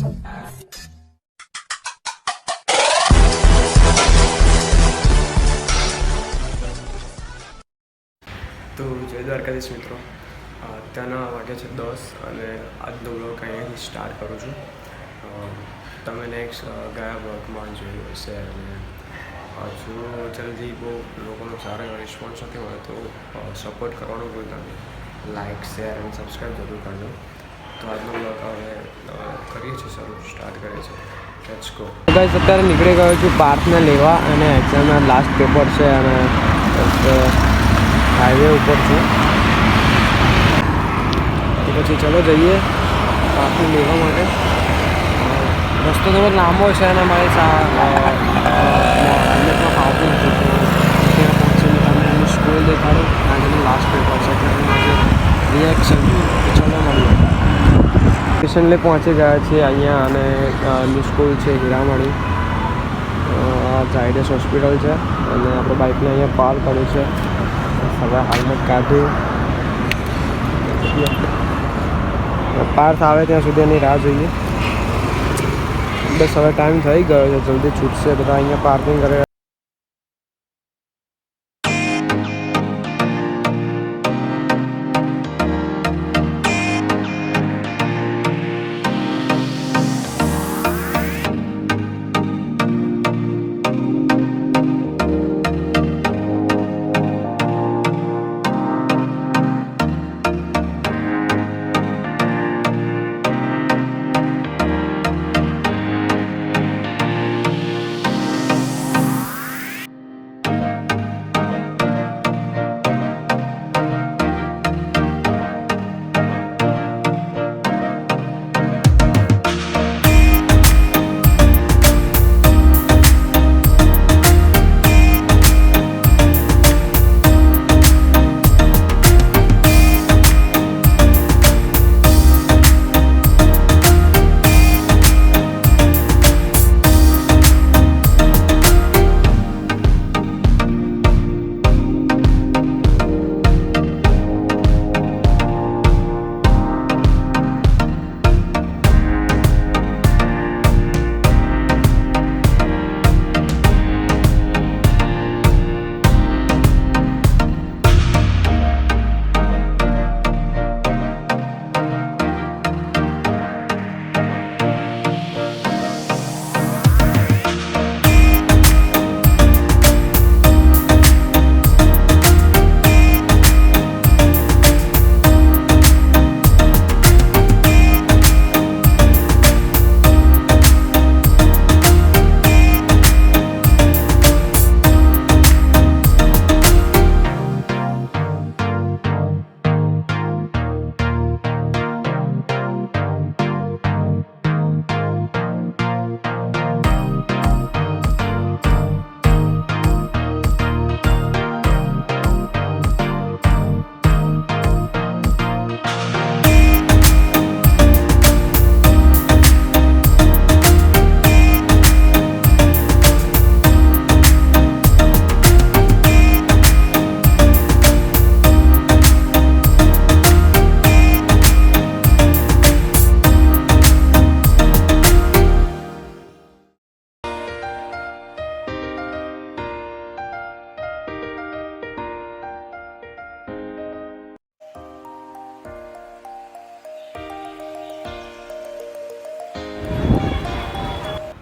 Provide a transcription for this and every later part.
તો જય દ્વારકાધીશ મિત્રો, અત્યારના વાગે છે 10 અને આજનો બ્લોગ અહીંયાથી સ્ટાર્ટ કરું છું. તમે નેક્સ્ટ ગયા બ્લોગમાં જોયું હશે અને હજુ જલ્દી બહુ લોકોનો સારો રિસ્પોન્સ નથી મળે તો સપોર્ટ કરવાનું ભૂલતા નહીં. લાઇક, શેર અને સબસ્ક્રાઈબ જરૂર કરજો. તો આજનો બ્લોગ હવે કરીએ છીએ, સ્ટાર્ટ કરીએ છીએ. Let's go. ગાઈસ, અત્યારે નીકળી ગયો છું પાર્થને લેવા અને એક્ઝામના લાસ્ટ પેપર છે અને હાઈવે ઉપર છું. તો પછી ચલો જઈએ પાર્થને લેવા માટે. રસ્તો થોડો લાંબો છે અને મારી હેલ્મેટમાં ફાવતું નથી, તો ત્યાં પહોંચીને તમને એનું સ્કૂલ દેખાડું. આગળનું લાસ્ટ પેપર છે એટલે આજે રિએક્શન. ચલો મળીએ. સ્ટેશનલે પહોંચી ગયા છીએ અહીંયા અને એની સ્કૂલ છે હીરામણી. ઝાયડસ હોસ્પિટલ છે અને આપણે બાઇકને અહીંયા પાર્ક કર્યું છે. હવે હેલ્મેટ કાઢ્યું. પાર્થ આવે ત્યાં સુધી એની રાહ જોઈએ. બસ હવે ટાઈમ થઈ ગયો છે, જલ્દી છૂટશે. બધા અહીંયા પાર્કિંગ કરે.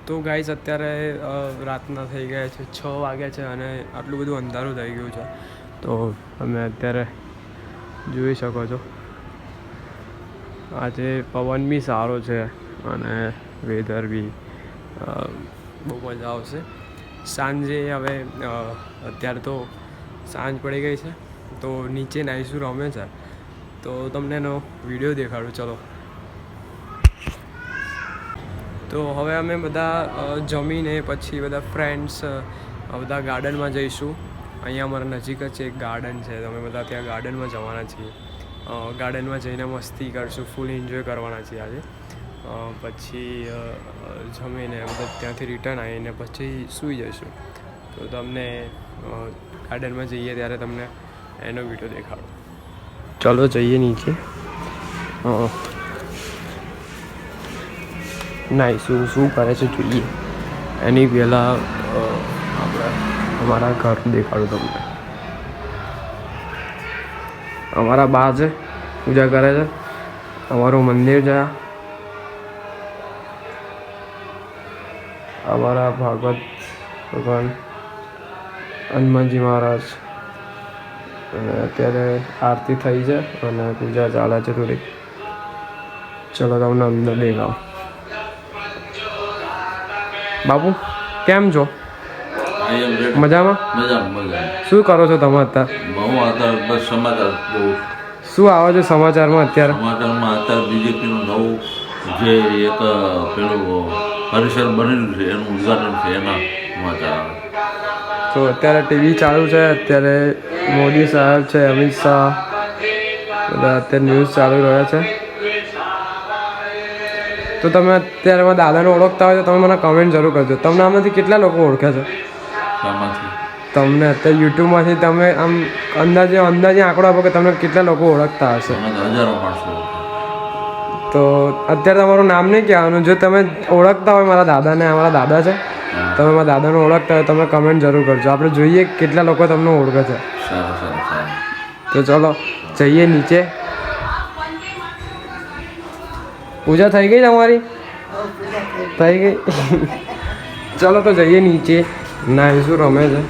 તો ગાઈઝ, અત્યારે રાતના થઈ ગયા છે 6 વાગ્યા છે અને આટલું બધું અંધારું થઈ ગયું છે. તો તમે અત્યારે જોઈ શકો છો આજે પવન બી સારો છે અને વેધર બી બહુ મજા આવશે. સાંજે હવે અત્યારે તો સાંજ પડી ગઈ છે તો નીચે નાઈશું રમે છે, તો તમને એનો વિડીયો દેખાડું. ચલો. તો હવે અમે બધા જમીને પછી બધા ફ્રેન્ડ્સ બધા ગાર્ડનમાં જઈશું. અહીંયા અમારા નજીક જ એક ગાર્ડન છે, તો અમે બધા ત્યાં ગાર્ડનમાં જવાના છીએ. ગાર્ડનમાં જઈને મસ્તી કરશું, ફૂલ એન્જોય કરવાના છીએ આજે. પછી જમીને બધા ત્યાંથી રિટર્ન આવીને પછી સૂઈ જઈશું. તો તમને ગાર્ડનમાં જઈએ ત્યારે તમને એનો વિડીયો દેખાડો. ચલો જઈએ નીચે. નાહીશું, શું કરે છે જોઈએ. એની પહેલાં આપણે અમારા ઘર દેખાડું તમને. અમારા બા છે, પૂજા કરે છે. અમારું મંદિર છે, અમારા ભાગવત ભગવાન હનુમાનજી મહારાજ. અને અત્યારે આરતી થઈ છે અને પૂજા ચાલે છે થોડી. ચલો તમને અંદર દેખાવ. બાપુ કેમ છો? મજામાં? શું કરો છો તમે અત્યારે? શું આવે છે સમાચારમાં અત્યારે? સમાચારમાં અત્યારે બીજેપીનું નવું જે એક પેલું પરિસર બનેલું છે એનું ઉદ્ઘાટન છે, એના સમાચાર આવે. તો અત્યારે ટીવી ચાલુ છે. અત્યારે મોદી સાહેબ છે, અમિત શાહ, બધા અત્યારે ન્યૂઝ ચાલુ રહ્યા છે. તો તમે અત્યારે મારા દાદાને ઓળખતા હોય તો તમે મને કમેન્ટ જરૂર કરજો. તમને આમાંથી કેટલા લોકો ઓળખે છે? શામાંથી? તમને અત્યારે યુટ્યુબમાંથી તમે આમ અંદાજે આંકડો આપો કે તમને કેટલા લોકો ઓળખતા હશે? હજારો માણસો. તો અત્યારે તમારું નામ નહીં કહેવાનું. જો તમે ઓળખતા હોય મારા દાદાને, અમારા દાદા છે, તમે મારા દાદાને ઓળખતા હોય તમે કમેન્ટ જરૂર કરજો. આપણે જોઈએ કેટલા લોકો તમને ઓળખે છે. સારું. તો ચલો જઈએ નીચે. પૂજા થઈ ગઈ તમારી? થઈ ગઈ. ચલો તો જઈએ નીચે. નાહીશું, રમે છે.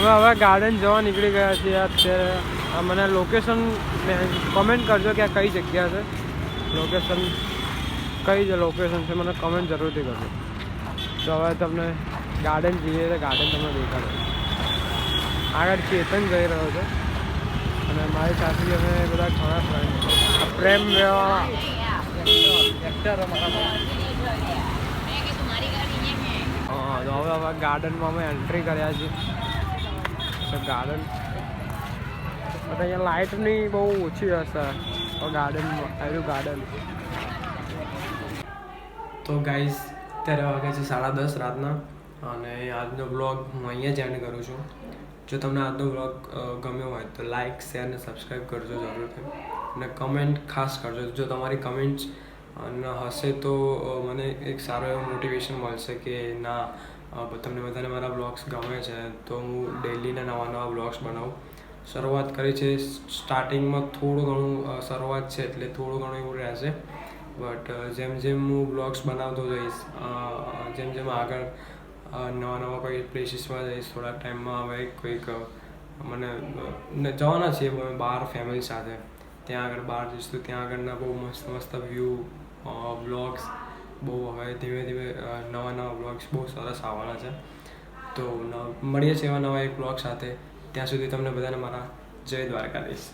હવે ગાર્ડન જવા નીકળી ગયા છીએ. અત્યારે મને લોકેશન કમેન્ટ કરજો કે આ કઈ જગ્યા છે. લોકેશન છે મને કમેન્ટ જરૂરથી કરજો. તો હવે તમને ગાર્ડન જઈએ તો ગાર્ડન તમને દેખાડો. આગળ ચેતન જઈ રહ્યો છે અને મારી સાથે અમે બધા ઘણા ફ્રેન્ડ પ્રેમ હા. તો હવે ગાર્ડનમાં અમે એન્ટ્રી કર્યા છીએ. ગાર્ડન અહીંયા લાઇટની બહુ ઓછી હશે ગાર્ડનમાં આવ્યું ગાર્ડન. તો ગાઈઝ અત્યારે વાગે છે 10:30 રાતના અને આજનો બ્લોગ હું અહીંયા જ એન્ડ કરું છું. જો તમને આજનો બ્લોગ ગમ્યો હોય તો લાઇક શેર અને સબસ્ક્રાઈબ કરજો જરૂરથી અને કમેન્ટ ખાસ કરજો. જો તમારી કમેન્ટ્સ હશે તો મને એક સારો એવો મોટિવેશન મળશે કે ના તમને બધાને મારા બ્લોગ્સ ગમે છે તો હું ડેઈલીના નવા બ્લોગ્સ બનાવું. શરૂઆત કરી છે સ્ટાર્ટિંગમાં થોડું ઘણું શરૂઆત છે એટલે થોડું ઘણું એવું રહેશે બટ જેમ જેમ હું બ્લોગ્સ બનાવતો જઈશ જેમ જેમ આગળ નવા કોઈ પ્લેસીસમાં જઈશ થોડાક ટાઈમમાં હવે કોઈક મને જવાના છીએ બહાર ફેમિલી સાથે ત્યાં આગળ બહાર જઈશ તો ત્યાં આગળના બહુ મસ્ત વ્યૂ બ્લોગ્સ બહુ હવે ધીમે ધીમે નવા બ્લોગ્સ બહુ સરસ આવવાના છે. તો મળીએ છીએ એવા નવા એક બ્લોગ સાથે. ત્યાં સુધી તમને બધાને મારા જય દ્વારકાધીશ.